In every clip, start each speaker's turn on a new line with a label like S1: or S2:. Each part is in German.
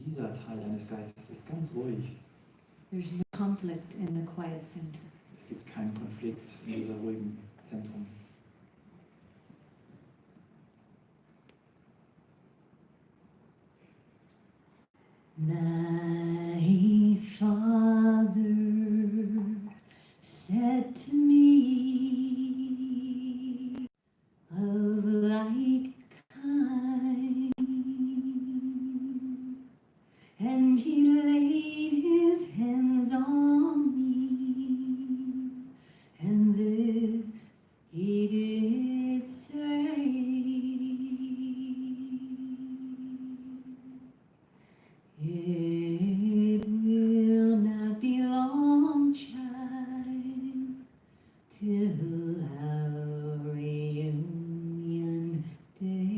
S1: Dieser Teil deines Geistes ist ganz ruhig.
S2: There's no conflict in the quiet center.
S1: Es gibt keinen Konflikt in dieser ruhigen Zentrum.
S2: My Father said to me, of like kind, and he laid his hands on me, and this he did say, it will not be long, child, till our reunion day.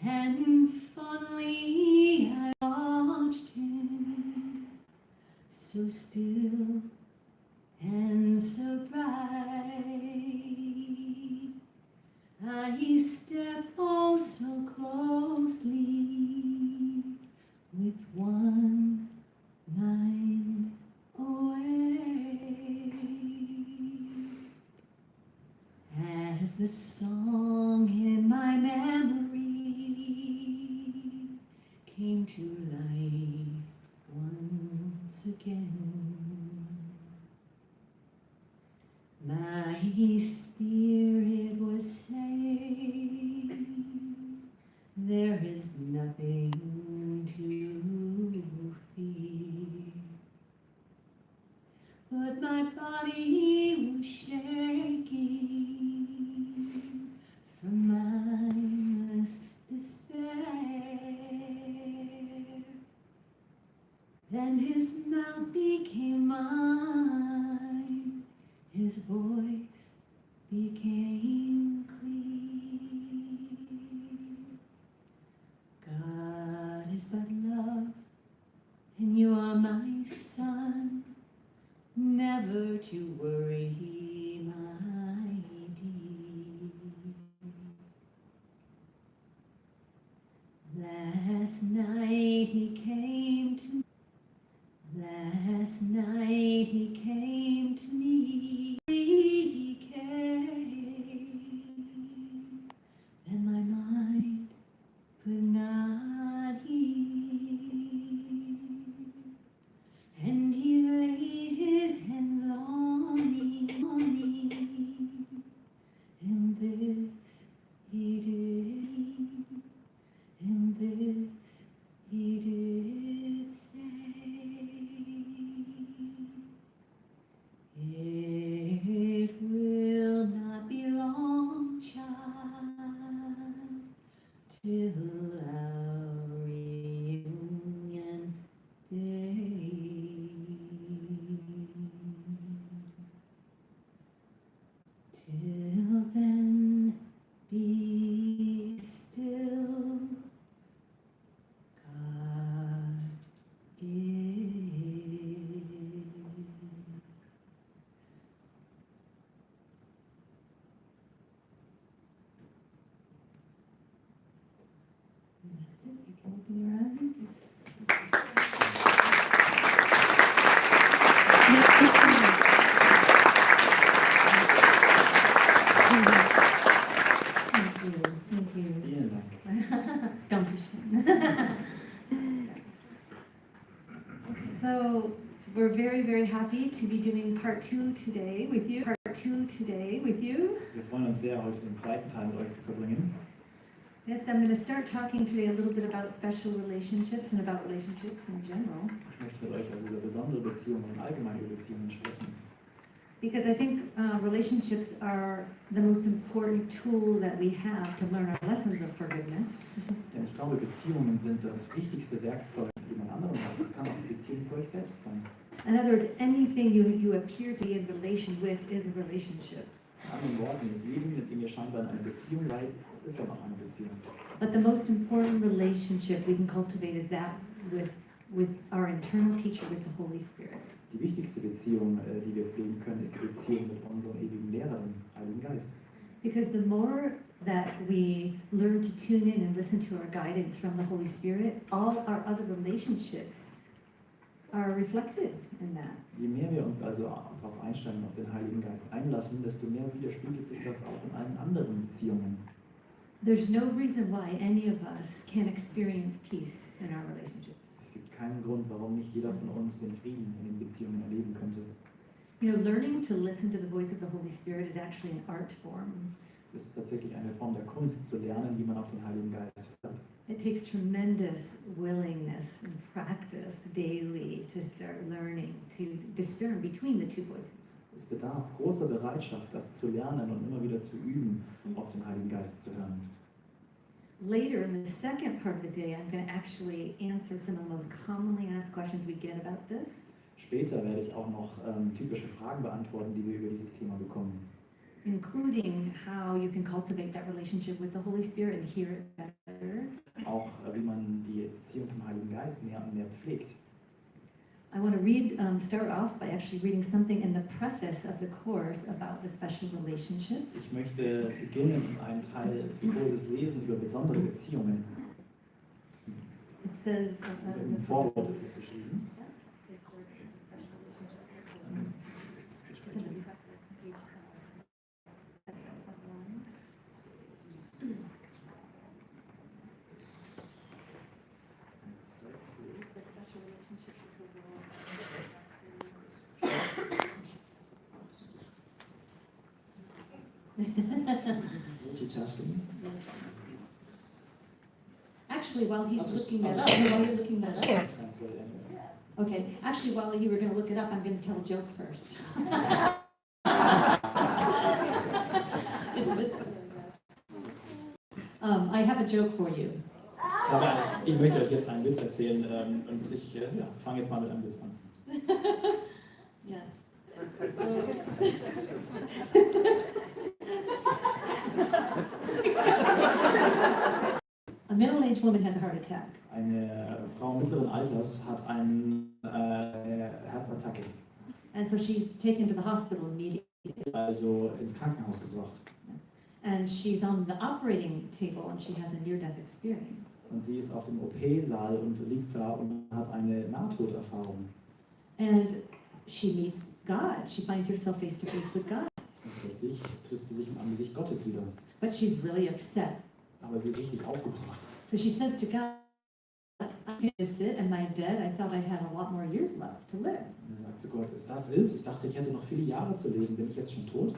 S2: And fondly I watched him, so still and so bright. I stepped oh so closely, with one mind away, as the song in my memory came to life once again. My spirit was saying, there is nothing to fear, but my body was shaking from mindless despair. Then his mouth became mine, his voice became clear. God is but love, and you are my son, never to worry, my dear. Last night he came to me. Last night he came to me. He came, and my mind could not hear. And he laid his hands on me, and this he did, and this he did say, it will not be long, child, till our reunion day. Till then, be still. God is. That's it. You can open your eyes. Thank you. Thank you.
S1: Vielen Dank.
S2: Dankeschön. So we're very, very happy to be doing part two today with you.
S1: Wir freuen uns sehr, heute den zweiten Teil mit euch zu verbringen.
S2: Yes, I'm going to start talking today a little bit about special relationships and about relationships in general.
S1: Ich möchte mit euch also über besondere Beziehungen und allgemein über Beziehungen sprechen.
S2: Because I think relationships are the most important tool that we have to learn our lessons of forgiveness.
S1: Denn ich glaube, Beziehungen sind das wichtigste Werkzeug, wie man anderen hat. Das kann auch die Beziehung zu euch selbst sein.
S2: In other words, anything you appear to be in relation with is a relationship.
S1: In anderen Worten, mit jedem, mit dem ihr scheinbar in einer Beziehung seid, es ist dann auch eine Beziehung.
S2: But the most important relationship we can cultivate is that with our internal teacher, with the Holy Spirit.
S1: Die wichtigste Beziehung, die wir pflegen können, ist die Beziehung mit unserem ewigen Lehrer, dem Heiligen Geist.
S2: Because the more that we learn to tune in and listen to our guidance from the Holy Spirit, all our other relationships are reflected in that.
S1: Je mehr wir uns also darauf einstellen, auf den Heiligen Geist einlassen, desto mehr widerspiegelt sich das auch in allen anderen Beziehungen.
S2: There's no reason why any of us can experience peace in our relationships.
S1: Es gibt keinen Grund, warum nicht jeder von uns den Frieden in den Beziehungen erleben könnte.
S2: You know, learning to listen to the voice of the Holy Spirit is actually an art form.
S1: Es ist tatsächlich eine Form der Kunst, zu lernen, wie man auf den Heiligen Geist hört.
S2: It takes tremendous willingness and practice daily to start learning to discern between the two voices.
S1: Es bedarf großer Bereitschaft, das zu lernen und immer wieder zu üben, auf den Heiligen Geist zu hören.
S2: Later in the second part of the day, I'm going to actually answer some of the most commonly asked questions we get about this.
S1: Später werde ich auch noch typische Fragen beantworten, die wir über dieses Thema bekommen.
S2: Including how you can cultivate that relationship with the Holy Spirit and hear it better.
S1: Auch wie man die Beziehung zum Heiligen Geist mehr und mehr pflegt.
S2: I want to start off by actually reading something in the preface of the course about the special relationship.
S1: Ich möchte beginnen und einen Teil des Kurses lesen über besondere Beziehungen.
S2: It says,
S1: Im Vorwort ist es beschrieben. Multitasking.
S2: Actually, while he's looking that up, while you're looking that up,
S1: Translate anyway.
S2: okay. Actually, while you were going to look it up, I'm going to tell a joke first. I have a joke for you.
S1: Aber ich möchte euch jetzt einen Witz erzählen und ich fange jetzt mal mit einem Witz an.
S2: Yes. A middle-aged woman has a heart attack.
S1: Eine Frau mittleren Alters hat eine Herzattacke,
S2: And so she's taken to the hospital immediately.
S1: also ins Krankenhaus gebracht.
S2: And she's on the operating table and she has a near-death experience.
S1: Und sie ist auf dem OP-Saal und liegt da und hat eine Nahtoderfahrung.
S2: And she meets God. She finds herself face to face with God.
S1: Und plötzlich trifft sie sich im Angesicht Gottes wieder.
S2: But she's really upset.
S1: Aber sie ist richtig aufgebracht.
S2: So she says to God, I did this it? Am I dead? I thought I had a lot more years left to live.
S1: Und sie sagt zu Gott, ist das es? Ich dachte, ich hätte noch viele Jahre zu leben. Bin ich jetzt schon tot?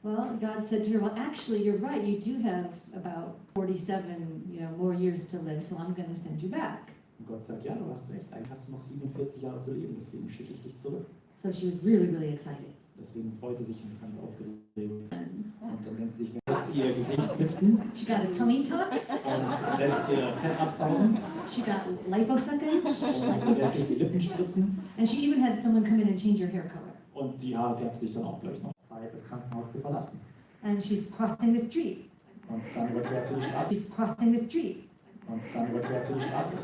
S2: Well, God said to her, well, actually, you're right. You do have about 47, more years to live, so I'm going to send you back.
S1: Und Gott sagt, ja, du hast recht. Eigentlich hast du noch 47 Jahre zu leben. Deswegen schicke ich dich zurück.
S2: So she was really, really excited.
S1: Deswegen freut sie sich und ist ganz aufgeregt. Und dann nennt sie sich, lässt sie ihr Gesicht liften
S2: She got a tummy tuck.
S1: und lässt ihr Fett absaugen
S2: She got liposuction.
S1: und sie lässt sich die Lippen spritzen.
S2: And she even had someone come in and change her hair color.
S1: Und die Haare färbt sich dann auch gleich noch. Zeit, das Krankenhaus zu verlassen.
S2: And she's crossing the street.
S1: Und dann überquert sie die Straße.
S2: She's crossing the street.
S1: Und dann überquert sie die Straße.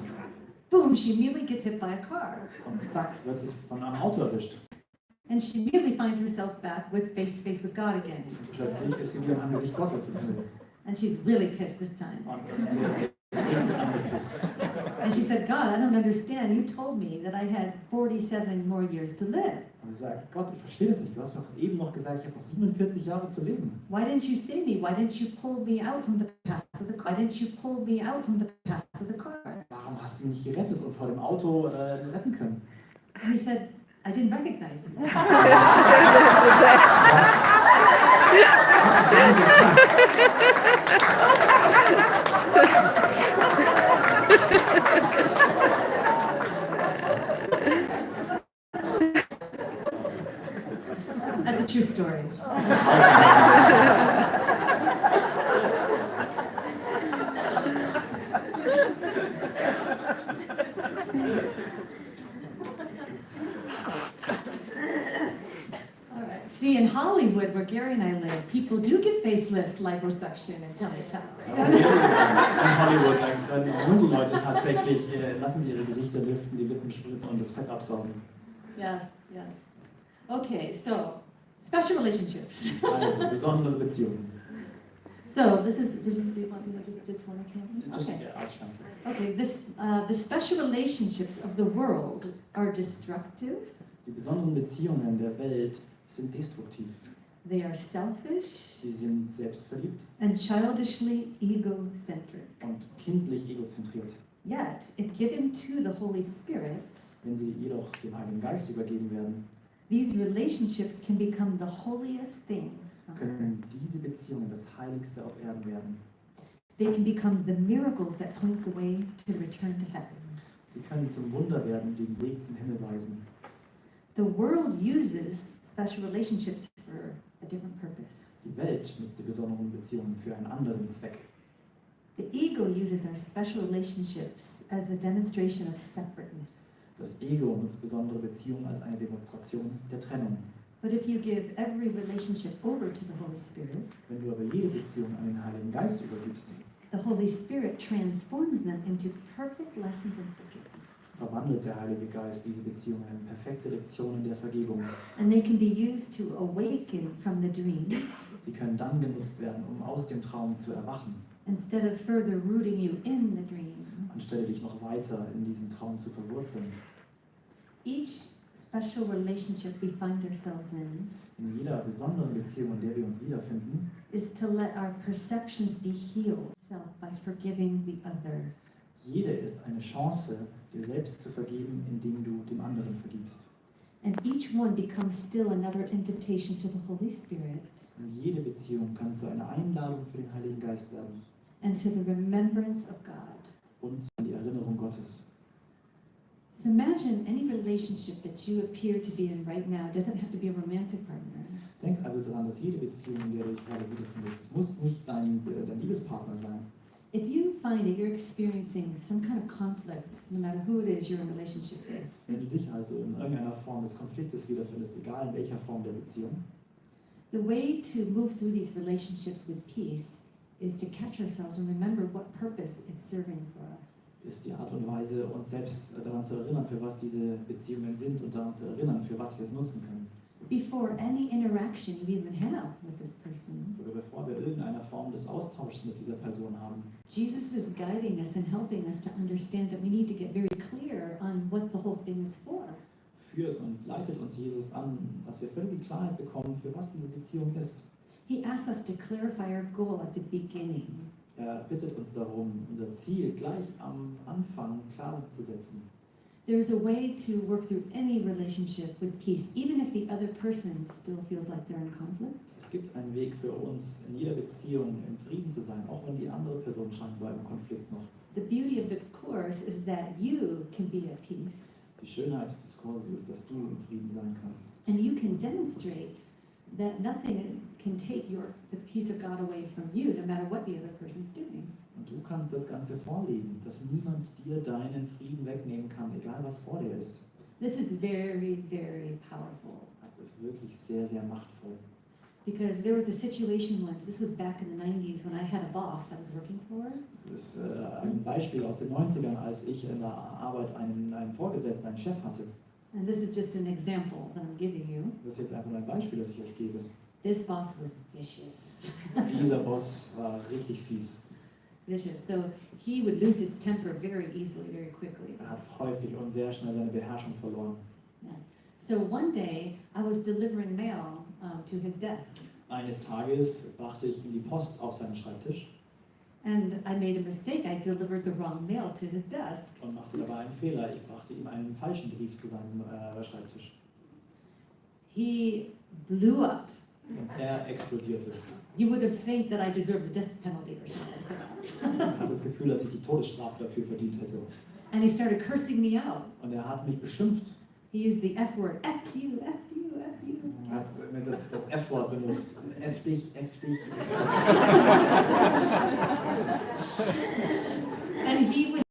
S2: Boom, she immediately gets hit by a car.
S1: Und zack, wird sie von einem Auto erwischt.
S2: And she immediately finds herself back with face-to-face with God again.
S1: Und plötzlich ist sie wieder im Angesicht Gottes im Himmel.
S2: And she's really pissed this time.
S1: Und sie ist richtig angepisst.
S2: And she said, God, I don't understand. You told me that I had 47 more years to live.
S1: Und sie sagt, Gott, ich verstehe das nicht. Du hast mir doch eben noch gesagt, ich habe noch 47 Jahre zu leben.
S2: Why didn't you save me? Why didn't you pull me out from the path of the car? Why didn't you pull me out from the path of the car?
S1: Warum hast du mich nicht gerettet und vor dem Auto retten können?
S2: And he said, I didn't recognize you. That's a true story. See, in Hollywood, where Gary and I live, people do get facelifts, liposuction, and tummy tucks.
S1: In Hollywood, dann holen die Leute tatsächlich, lassen sie ihre Gesichter liften, die Lippen spritzen und das Fett absaugen.
S2: Yes, yes. Okay, so, special relationships.
S1: Also, besondere Beziehungen.
S2: So this is, do you want to just one translate?
S1: Just,
S2: Okay.
S1: yeah, I'll translate.
S2: Okay, the special relationships of the world are destructive,
S1: Die besonderen Beziehungen der Welt sind destruktiv.
S2: they are selfish,
S1: Sie sind selbstverliebt
S2: and childishly egocentric.
S1: und kindlich egozentriert.
S2: Yet, if given to the Holy Spirit,
S1: Wenn sie jedoch dem Heiligen Geist übergeben werden,
S2: these relationships can become the holiest things.
S1: können diese Beziehungen das Heiligste auf Erden werden.
S2: They can become the miracles that point the way to return to heaven.
S1: Sie können zum Wunder werden, die den Weg zum Himmel weisen.
S2: The world uses special relationships for a different purpose.
S1: Die Welt nutzt die besonderen Beziehungen für einen anderen Zweck.
S2: The ego uses our special relationships as a demonstration of separateness.
S1: Das Ego nutzt besondere Beziehungen als eine Demonstration der Trennung.
S2: But if you give every relationship over to the Holy Spirit,
S1: Wenn du aber jede Beziehung an den Heiligen Geist übergibst,
S2: the Holy Spirit transforms them into perfect lessons of forgiveness.
S1: verwandelt der Heilige Geist diese Beziehungen in perfekte Lektionen der Vergebung.
S2: And they can be used to awaken from the dream
S1: Sie können dann genutzt werden, um aus dem Traum zu erwachen,
S2: instead of further rooting you in the dream.
S1: anstelle dich noch weiter in diesem Traum zu verwurzeln.
S2: Each special relationship we find ourselves
S1: In jeder besonderen Beziehung, in der wir uns wiederfinden,
S2: is to let our perceptions be healed self by forgiving the other.
S1: jede ist eine Chance, dir selbst zu vergeben, indem du dem anderen vergibst.
S2: And each one becomes still another invitation to the Holy Spirit
S1: Und jede Beziehung kann zu einer Einladung für den Heiligen Geist werden
S2: and to the remembrance of God.
S1: und an die Erinnerung Gottes.
S2: So imagine any relationship that you appear to be in right now. It doesn't have to be a romantic partner.
S1: Denk also daran, dass jede Beziehung, in der du dich gerade wiederfindest, es muss nicht dein Liebespartner sein.
S2: If you find that you're experiencing some kind of conflict, no matter who it is you're in a relationship with,
S1: Wenn du dich also in irgendeiner Form des Konfliktes wiederfindest, egal in welcher Form der Beziehung,
S2: the way to move through these relationships with peace is to catch ourselves and remember what purpose it's serving for us.
S1: ist die Art und Weise, uns selbst daran zu erinnern, für was diese Beziehungen sind und daran zu erinnern, für was wir es nutzen können.
S2: Before any interaction you even have with this person,
S1: Sogar bevor wir irgendeiner Form des Austauschs mit dieser Person haben.
S2: Jesus is guiding us and helping us to understand that we need to get very clear on what the whole thing is for.
S1: Führt und leitet uns Jesus an, dass wir völlige Klarheit bekommen, für was diese Beziehung ist.
S2: He asks us to clarify our goal at the beginning.
S1: Er bittet uns darum, unser Ziel gleich am Anfang klar zu setzen.
S2: There's a way to work through any relationship with peace, even if the other person still feels like they're in conflict.
S1: Es gibt einen Weg für uns, in jeder Beziehung im Frieden zu sein, auch wenn die andere Person scheinbar im Konflikt noch.
S2: The beauty of the Course is that you can be at peace,
S1: Die Schönheit des Kurses ist, dass du im Frieden sein kannst.
S2: and you can demonstrate that nothing can take the peace of God away from you, no matter what the other person's doing.
S1: Und du kannst das Ganze vorleben, dass niemand dir deinen Frieden wegnehmen kann, egal was vor dir ist.
S2: This is very, very powerful.
S1: Das ist wirklich sehr, sehr machtvoll.
S2: Because there was a situation once, this was back in the 90s, when I had a boss I was working for.
S1: Das ist ein Beispiel aus den 90ern, als ich in der Arbeit einen Vorgesetzten, einen Chef hatte.
S2: And this is just an example that I'm giving you.
S1: Das ist jetzt einfach nur ein Beispiel, das ich euch gebe.
S2: This boss was vicious.
S1: Dieser Boss war richtig fies.
S2: Vicious. So he would lose his temper very easily, very quickly.
S1: Er hat häufig und sehr schnell seine Beherrschung verloren.
S2: Yeah. So one day I was delivering mail to his desk,
S1: Eines Tages brachte ich ihm die Post auf seinen Schreibtisch
S2: and I made a mistake. I delivered the wrong mail to his desk.
S1: und machte dabei einen Fehler. Ich brachte ihm einen falschen Brief zu seinem Schreibtisch.
S2: He blew up.
S1: Und er explodierte.
S2: You would have think that I deserved the death penalty or something.
S1: Er hat das Gefühl, dass ich die Todesstrafe dafür verdient hätte.
S2: And he started cursing me out.
S1: Und er hat mich beschimpft.
S2: He used the F word, F you, F you, F you.
S1: Er hat das F-Wort benutzt. F dich, F dich.
S2: And he was,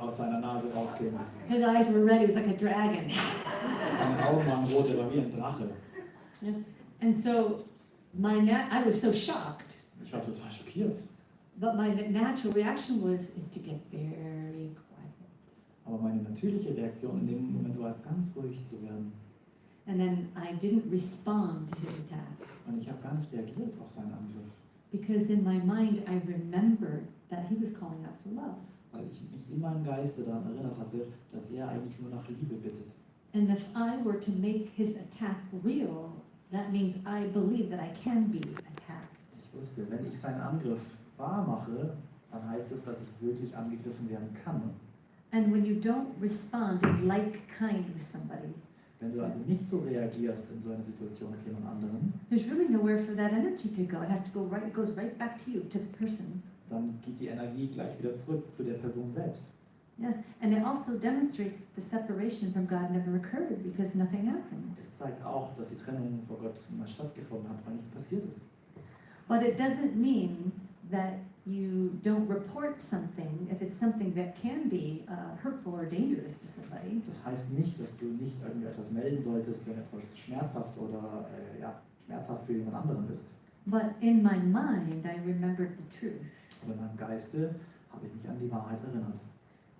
S1: Aus seiner Nase rauskäme.
S2: his eyes were red, he was like a dragon.
S1: Seine Augen waren rot, er war wie ein Drache.
S2: And so I was so shocked,
S1: Ich war total schockiert.
S2: but my natural reaction is to get very quiet.
S1: Aber meine natürliche Reaktion in dem Moment war es, ganz ruhig zu werden.
S2: And then I didn't respond to his attack.
S1: Und ich habe gar nicht reagiert auf seinen Angriff.
S2: Because in my mind I remembered that he was calling out for love.
S1: Weil ich mich in meinem Geiste daran erinnert hatte, dass er eigentlich nur nach Liebe bittet.
S2: And if I were to make his attack real, that means I believe that I can be attacked.
S1: Ich wusste, wenn ich seinen Angriff wahr mache, dann heißt es, dass ich wirklich angegriffen werden kann.
S2: And when you don't respond in like kind with somebody,
S1: Wenn du also nicht so reagierst in so einer Situation auf jemand anderen,
S2: there's really nowhere for that energy to go. It has to go right, it goes right back to you, to the person.
S1: dann geht die Energie gleich wieder zurück zu der Person selbst.
S2: Yes, and it also demonstrates the separation from God never occurred because nothing happened.
S1: Das zeigt auch, dass die Trennung vor Gott niemals stattgefunden hat, weil nichts passiert ist.
S2: But it doesn't mean that you don't report something if it's something that can be hurtful or dangerous to somebody.
S1: Das heißt nicht, dass du nicht irgendetwas melden solltest, wenn etwas schmerzhaft oder schmerzhaft für jemand anderen ist.
S2: But in my mind, I remembered the truth.
S1: Aber in meinem Geiste habe ich mich an die Wahrheit erinnert.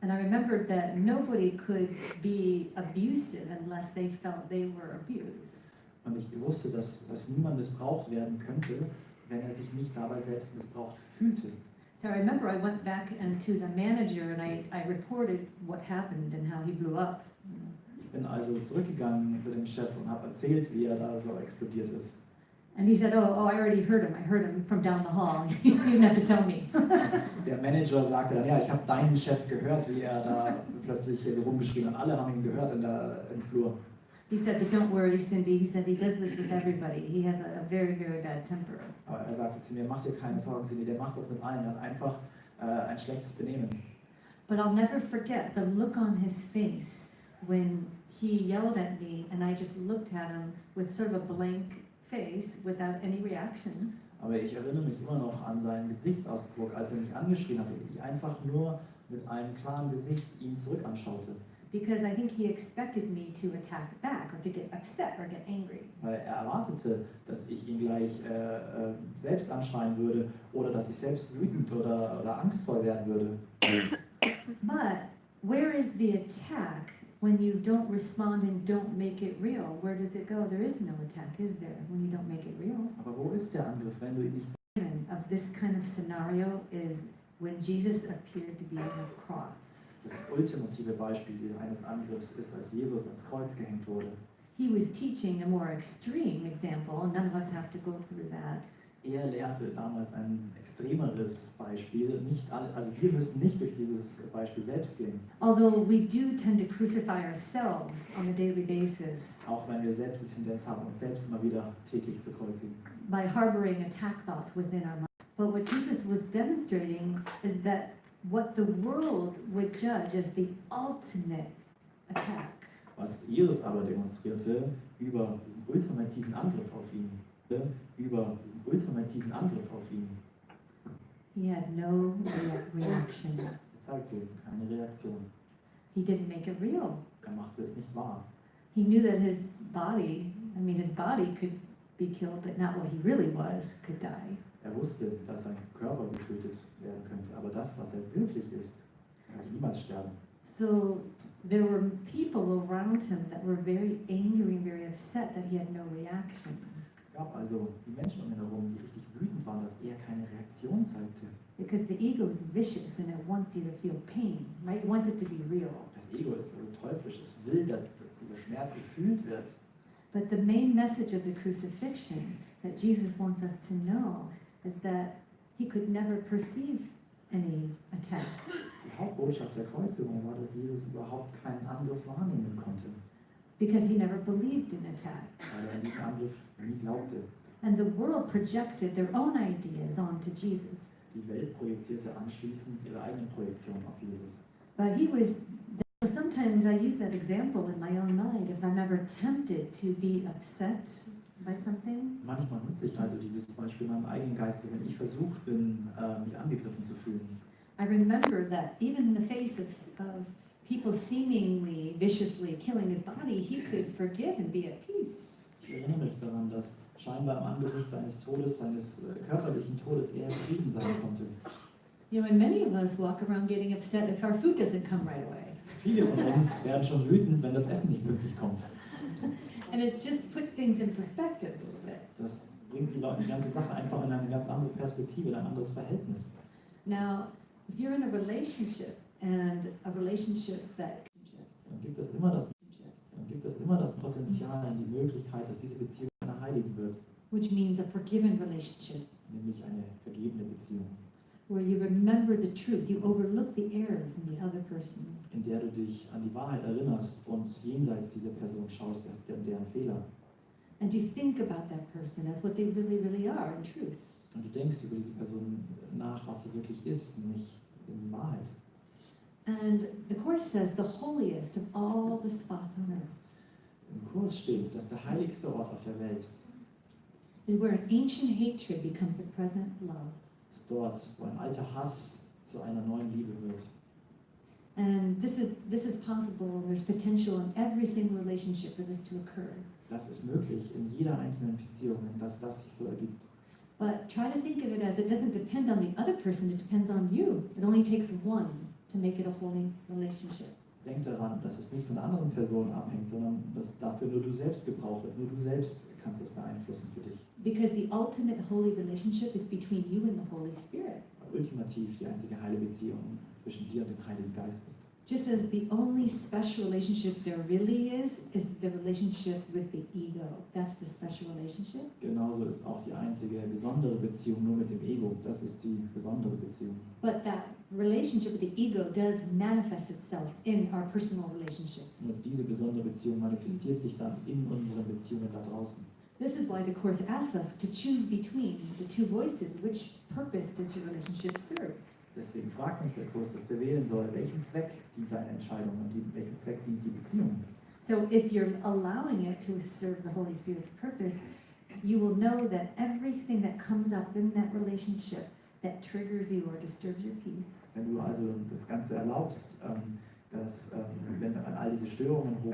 S2: And I remembered that nobody could be abusive unless they felt they were abused.
S1: Und ich wusste, dass niemand missbraucht werden könnte, wenn er sich nicht dabei selbst missbraucht fühlte.
S2: So I remember I went back to the manager and I reported what happened and how he blew up.
S1: Ich bin also zurückgegangen zu dem Chef und habe erzählt, wie er da so explodiert ist.
S2: And he said, oh, I already heard him. I heard him from down the hall. You didn't have to tell me.
S1: Und der Manager sagte dann, ja, ich habe deinen Chef gehört, wie er da plötzlich hier so rumgeschrien hat. Alle haben ihn gehört im Flur.
S2: He said, but don't worry, Cindy. He said he does this with everybody. He has a very, very bad temper.
S1: Aber er sagte zu mir, mach dir keine Sorgen, Cindy, der macht das mit allen. Er hat einfach ein schlechtes Benehmen.
S2: But I'll never forget the look on his face when he yelled at me and I just looked at him with sort of a blank face without any reaction.
S1: Aber ich erinnere mich immer noch an seinen Gesichtsausdruck, als er mich angeschrien hat und ich einfach nur mit einem klaren Gesicht ihn zurück anschaute.
S2: Because I think he expected me to attack back or to get upset or get angry.
S1: Weil er erwartete, dass ich ihn gleich selbst anschreien würde oder dass ich selbst wütend oder angstvoll werden würde.
S2: But where is the attack when you don't respond and don't make it real? Where does it go? There is no attack, is there, when you don't make it real?
S1: Aber wo ist der Angriff, wenn du ihn nicht...
S2: Of this kind of scenario is when Jesus appeared to be on the cross.
S1: Das ultimative Beispiel eines Angriffs ist, als Jesus ans Kreuz gehängt wurde.
S2: He was teaching a more extreme example. None of us have to go through that.
S1: Er lehrte damals ein extremeres Beispiel. Also wir müssen nicht durch dieses Beispiel selbst gehen.
S2: Although we do tend to crucify ourselves on a daily basis.
S1: Auch wenn wir selbst die Tendenz haben, uns selbst immer wieder täglich zu kreuzigen.
S2: By harboring attack thoughts within our mind. But what Jesus was demonstrating is that what the world would judge as the ultimate attack.
S1: Was Jesus aber demonstrierte über diesen ultimativen Angriff auf ihn.
S2: He had no reaction.
S1: Er zeigte keine Reaktion.
S2: He didn't make it real.
S1: Er machte es nicht wahr.
S2: He knew that his body could be killed, but not what he really was, could die.
S1: Er wusste, dass sein Körper getötet werden könnte, aber das, was er wirklich ist, könnte niemals sterben.
S2: So there were people around him that were very angry and very upset that he had no reaction.
S1: Es gab also die Menschen um ihn herum, die richtig wütend waren, dass er keine Reaktion zeigte.
S2: Because the ego is vicious and it wants you to feel pain, right? It wants it to be real.
S1: Das Ego ist also teuflisch, es will, dass dieser Schmerz gefühlt wird.
S2: But the main message of the crucifixion that Jesus wants us to know is that he could never perceive any attack.
S1: Die Hauptbotschaft der Kreuzigung war, dass Jesus überhaupt keinen Angriff wahrnehmen konnte.
S2: Because he never believed in attack.
S1: Weil er an diesen Angriff nie glaubte.
S2: And the world projected their own ideas onto Jesus.
S1: Die Welt projizierte anschließend ihre eigenen Projektionen auf Jesus.
S2: But he was, sometimes I use that example in my own mind if I'm ever tempted to be upset by something.
S1: Manchmal nutze ich also dieses Beispiel in meinem eigenen Geiste, wenn ich versucht bin, mich angegriffen zu fühlen.
S2: I remember that even in the face of people seemingly viciously killing his body, he could forgive and be at peace.
S1: Ich erinnere mich daran, dass scheinbar im Angesicht seines Todes, seines körperlichen Todes, er in Frieden sein konnte.
S2: You know, and many of us walk around getting upset if our food doesn't come right away.
S1: Viele von uns werden schon wütend, wenn das Essen nicht pünktlich kommt.
S2: And it just puts things in perspective a little bit.
S1: Das bringt die ganze Sache einfach in eine ganz andere Perspektive, in ein anderes Verhältnis.
S2: Now, if you're in a relationship and a relationship that
S1: Dann gibt es immer das Potenzial und die Möglichkeit, dass diese Beziehung eine heilige wird,
S2: which means a forgiven relationship,
S1: nämlich eine vergebene Beziehung,
S2: where you remember the truth, you overlook the errors in the other person.
S1: in der du dich an die Wahrheit erinnerst und jenseits dieser Person schaust, deren Fehler.
S2: And you think about that person as what they really, really are in truth.
S1: Und du denkst über diese Person nach, was sie wirklich ist, nämlich in Wahrheit.
S2: And the Course says the holiest of all the spots on earth
S1: Im Kurs steht, dass der heiligste Ort auf der Welt
S2: is where an ancient hatred becomes a present love.
S1: ist dort, wo ein alter Hass zu einer neuen Liebe wird.
S2: And this is possible, and there's potential in every single relationship for this to occur.
S1: Das ist möglich in jeder einzelnen Beziehung, dass das sich so ergibt.
S2: But try to think of it as it doesn't depend on the other person, it depends on you. It only takes one to make it a holy relationship.
S1: Denk daran, dass es nicht von anderen Personen abhängt, sondern dass dafür nur du selbst gebraucht wird. Nur du selbst kannst das beeinflussen für dich.
S2: Because the ultimate holy relationship is between you and the Holy Spirit.
S1: Weil ultimativ die einzige heile Beziehung zwischen dir und dem Heiligen Geist ist.
S2: Just as the only special relationship there really is the relationship with the ego. That's the special relationship.
S1: Genauso ist auch die einzige besondere Beziehung nur mit dem Ego. Das ist die besondere Beziehung.
S2: But that relationship with the ego does manifest itself in our personal relationships.
S1: Und diese besondere Beziehung manifestiert sich dann in unseren Beziehungen da draußen.
S2: This is why the Course asks us to choose between the two voices. Which purpose does your relationship serve?
S1: Deswegen fragt uns der Kurs, dass wir wählen sollen, welchem Zweck dient deine Entscheidung und welchem Zweck dient die Beziehung.
S2: So if you're allowing it to serve the Holy Spirit's purpose, you will know that everything that comes up in that relationship that triggers you or disturbs your peace,
S1: Wenn du also das Ganze erlaubst, wenn an all diese Störungen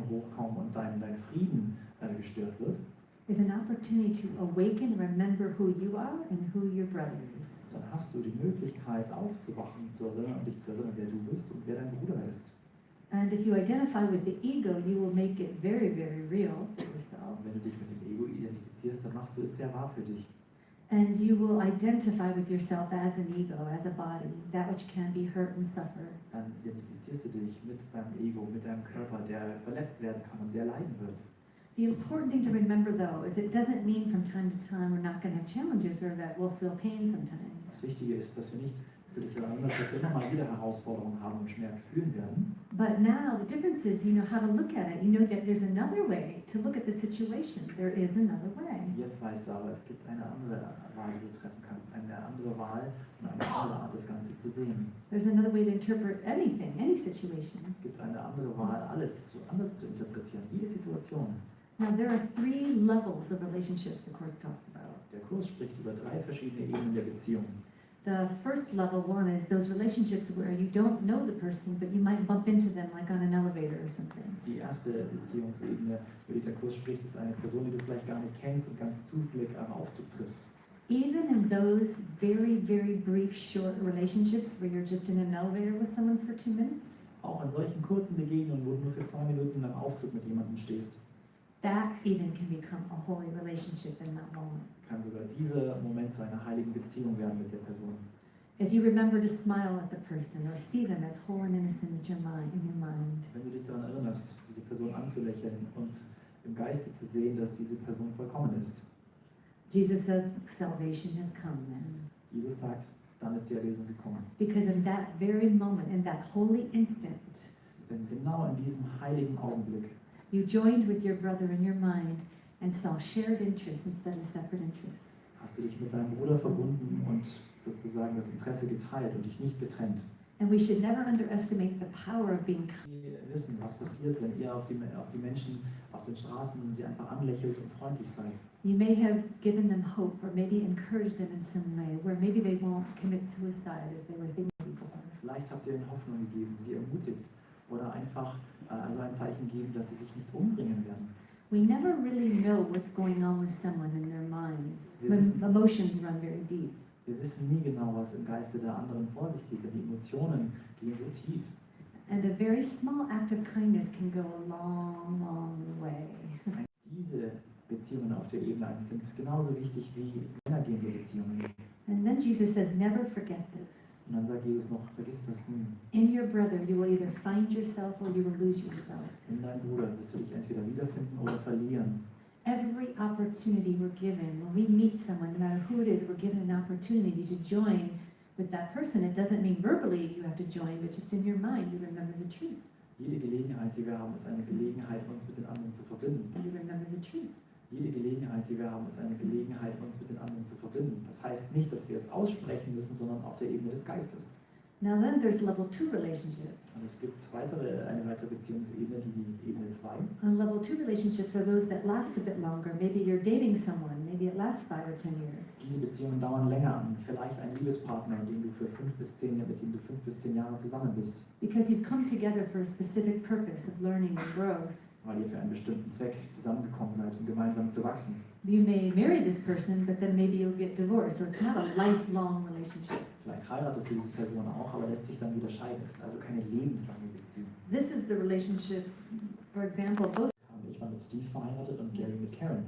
S1: hochkommen und dein Frieden gestört wird,
S2: is an opportunity to awaken and remember who you are and who your brother is.
S1: dann hast du die Möglichkeit aufzuwachen, zu erinnern und dich zu erinnern, wer du bist und wer dein Bruder ist.
S2: And if you identify with the ego, you will make it very, very real for yourself.
S1: Und wenn du dich mit dem Ego identifizierst, dann machst du es sehr wahr für dich.
S2: And you will identify with yourself as an ego, as a body, that which can be hurt and suffer.
S1: Dann identifizierst du dich mit deinem Ego, mit deinem Körper, der verletzt werden kann und der leiden wird.
S2: The important thing to remember, though, is it doesn't mean from time to time we're not going to have challenges or that we'll feel pain sometimes.
S1: Das Wichtige ist, dass du dich daran erinnerst, dass wir immer mal wieder Herausforderungen haben und Schmerz fühlen werden.
S2: But now the difference is you know how to look at it. You know that there's another way to look at the situation. There is another way.
S1: Jetzt weißt du aber, es gibt eine andere Wahl, die du treffen kannst. Eine andere Wahl und eine andere Art, das Ganze zu sehen.
S2: There's another way to interpret anything, any situation.
S1: Es gibt eine andere Wahl, alles anders zu interpretieren, jede Situation.
S2: Now there are 3 levels of relationships the Course talks about.
S1: Der Kurs spricht über 3 verschiedene Ebenen der Beziehung.
S2: The first level one is those relationships where you don't know the person, but you might bump into them like on an elevator or something.
S1: Die erste Beziehungsebene, über die der Kurs spricht, ist eine Person, die du vielleicht gar nicht kennst und ganz zufällig am Aufzug triffst.
S2: Even in those very, very brief, short relationships where you're just in an elevator with someone for 2 minutes,
S1: Auch in solchen kurzen Begegnungen, wo du nur für 2 Minuten am Aufzug mit jemandem stehst,
S2: that even can become a holy relationship in that moment.
S1: kann sogar dieser Moment zu einer heiligen Beziehung werden mit der Person.
S2: If you remember to smile at the person or see them as whole and innocent in your mind.
S1: Wenn du dich daran erinnerst, diese Person anzulächeln und im Geiste zu sehen, dass diese Person vollkommen ist.
S2: Jesus says salvation has come then.
S1: Jesus sagt, dann ist die Erlösung gekommen.
S2: Because in that very moment, in that holy instant,
S1: Denn genau in diesem heiligen Augenblick
S2: you joined with your brother in your mind and saw shared interests instead of separate interests.
S1: hast du dich mit deinem Bruder verbunden und sozusagen das Interesse geteilt und dich nicht getrennt.
S2: And we should never underestimate the power of being kind.
S1: Wir wissen, was passiert, wenn ihr auf die Menschen auf den Straßen sie einfach anlächelt und freundlich seid.
S2: You may have given them hope or maybe encouraged them in some way where maybe they won't commit suicide as they were thinking before.
S1: Vielleicht habt ihr ihnen Hoffnung gegeben, sie ermutigt oder einfach also ein Zeichen gegeben, dass sie sich nicht umbringen werden.
S2: We never really know what's going on with someone in their minds when emotions run very deep.
S1: Wir wissen nie genau, was im Geiste der anderen vor sich geht, denn die Emotionen gehen so tief.
S2: And a very small act of kindness can go a long, long way.
S1: diese Beziehungen auf der Ebene 1 sind genauso wichtig wie innergehende Beziehungen.
S2: And then Jesus says, never forget this.
S1: Und dann sagt Jesus noch, vergiss das nie.
S2: In your brother, you will either find yourself or you will lose yourself.
S1: In deinem Bruder wirst du dich entweder wiederfinden oder verlieren.
S2: Every opportunity we're given, when we meet someone, no matter who it is, we're given an opportunity to join with that person. It doesn't mean verbally you have to join, but just in your mind, you remember the truth.
S1: Jede Gelegenheit, die wir haben, ist eine Gelegenheit, uns mit den anderen zu verbinden.
S2: You remember the truth.
S1: Jede Gelegenheit, die wir haben, ist eine Gelegenheit, uns mit den anderen zu verbinden. Das heißt nicht, dass wir es aussprechen müssen, sondern auf der Ebene des Geistes.
S2: Now then, there's level 2 relationships.
S1: Und es gibt eine weitere Beziehungsebene, die Ebene 2.
S2: And level 2 relationships are those that last a bit longer. Maybe you're dating someone, maybe it lasts 5 or 10 years.
S1: Diese Beziehungen dauern länger an. Vielleicht ein Liebespartner, mit dem du 5 bis 10 Jahre zusammen bist.
S2: Because you've come together for a specific purpose of learning and growth.
S1: Weil ihr für einen bestimmten Zweck zusammengekommen seid, um gemeinsam zu wachsen.
S2: You may marry this person, but then maybe you'll get divorced. So it's not a lifelong relationship.
S1: Vielleicht heiratest du diese Person auch, aber lässt sich dann wieder scheiden. Es ist also keine lebenslange Beziehung.
S2: This is the relationship, for example, both.
S1: Ich war mit Steve verheiratet und Gary mit Karen.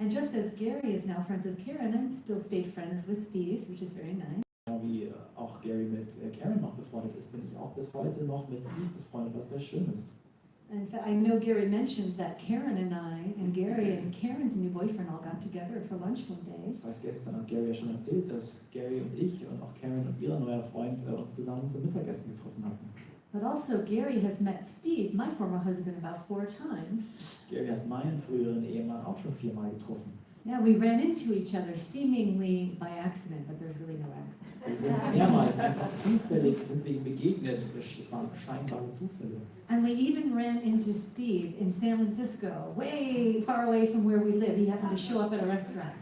S2: And just as Gary is now friends with Karen, I'm still stayed friends with Steve, which is very nice.
S1: Genau wie auch Gary mit Karen noch befreundet ist, bin ich auch bis heute noch mit Steve befreundet, was sehr schön ist.
S2: In fact, I know Gary mentioned that Karen and I, and Gary and Karen's new boyfriend all got together for lunch one day.
S1: Ich weiß, gestern hat Gary ja schon erzählt, dass Gary und ich und auch Karen und ihr neuer Freund uns zusammen zum Mittagessen getroffen hatten.
S2: But also Gary has met Steve, my former husband, about 4 times.
S1: Gary hat meinen früheren Ehemann auch schon 4-mal getroffen.
S2: Yeah, we ran into each other seemingly by accident, but there's really no accident.
S1: Wir sind mehrmals einfach zufällig sind wir ihm begegnet. Es waren scheinbare Zufälle.
S2: And we even ran into Steve in San Francisco, way far away from where we live. He happened to show up at a restaurant.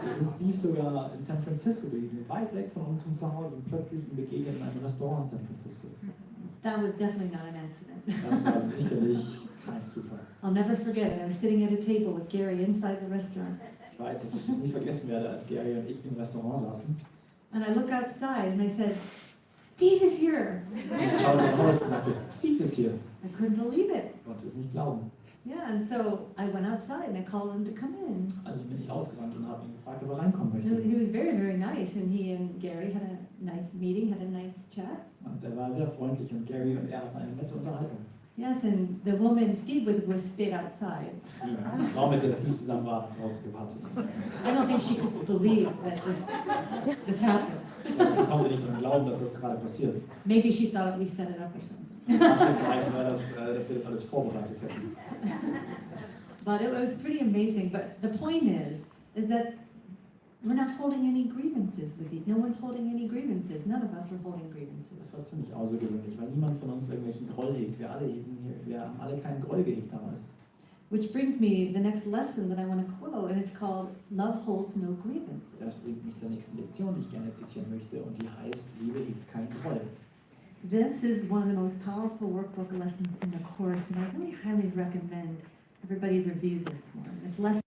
S1: Wir sind Steve sogar in San Francisco begegnet, weit weg von unserem Zuhause, und plötzlich ihm begegnet in einem Restaurant in San Francisco.
S2: That was definitely not an accident.
S1: Das war sicherlich kein Zufall.
S2: I'll never forget it. I was sitting at a table with Gary inside the restaurant.
S1: Ich weiß, dass ich das nie vergessen werde, als Gary und ich im Restaurant saßen.
S2: And I look outside and I said, Steve is here.
S1: Und ich schaute raus und sagte, Steve ist hier.
S2: I couldn't believe it.
S1: Ich konnte es nicht glauben.
S2: Yeah, and so I went outside and I called him to come in.
S1: Also bin ich rausgerannt und habe ihn gefragt, ob er reinkommen möchte.
S2: He was very, very nice, and he and Gary had a nice meeting, had a nice chat.
S1: Und er war sehr freundlich und Gary und er hatten eine nette Unterhaltung.
S2: Yes, and the woman Steve was with stayed outside.
S1: Die Frau, mit der Steve zusammen war, hat draußen gewartet.
S2: I don't think she could believe that this happened.
S1: Ich glaube, sie konnte nicht daran glauben, dass das gerade passiert.
S2: Maybe she thought we set it up or something.
S1: Ich dachte vielleicht, dass wir das alles vorbereitet hätten.
S2: But it was pretty amazing. But the point is that we're not holding any grievances with you. No one's holding any grievances. None of us are holding
S1: Das
S2: grievances.
S1: war ziemlich außergewöhnlich, weil niemand von uns irgendwelchen Groll hegt. Wir haben alle keinen Groll gehegt damals.
S2: Which brings me the next lesson that I want to quote, and it's called Love Holds No
S1: Das
S2: Grievances.
S1: bringt mich zur nächsten Lektion, die ich gerne zitieren möchte, und die heißt, Liebe hegt keinen Groll.
S2: This is one of the most powerful workbook lessons in the course, and I really highly recommend everybody review this one. It's lesson